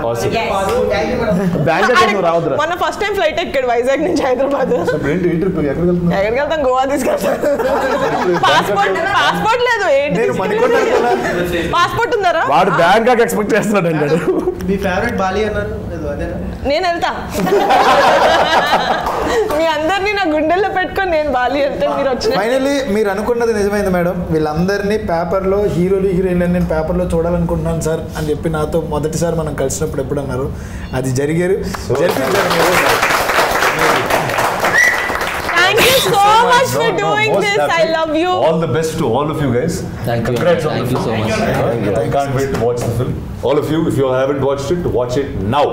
మన ఫస్ట్ టైం ఫ్లైట్ ఎక్కాడు వైజాగ్ నుంచి హైదరాబాద్. ఎక్కడికి వెళ్తాం? గోవా తీసుకెళ్తాం. పాస్పోర్ట్ లేదు, పాస్పోర్ట్ ఉందారా? వాడు బ్యాంకాక్ ఎక్స్పెక్ట్ చేస్తున్నాడు అండి. మీ ఫేవరెట్ బాలి అన్నారు, నేను వెళ్తా. మీ అందరినీ నా గుండెల్లో పెట్టుకొని నేను బాలి వెళ్తే మీరు వచ్చిన. ఫైనల్లీ మీరు అనుకున్నది నిజమైంది మేడం. వీళ్ళందరినీ పేపర్లో హీరోలు హీరోయిన్లని నేను పేపర్లో చూడాలనుకుంటున్నాను సార్ అని చెప్పి నాతో మొదటిసారి మనం కలిసినప్పుడు ఎప్పుడు అన్నారు, అది జరిగారు. Thank you so much for doing this. I love you. All the best to all of you guys. Thank you. Thank you so much. I can't wait to watch the film. All of you, if you haven't watched it, watch it now.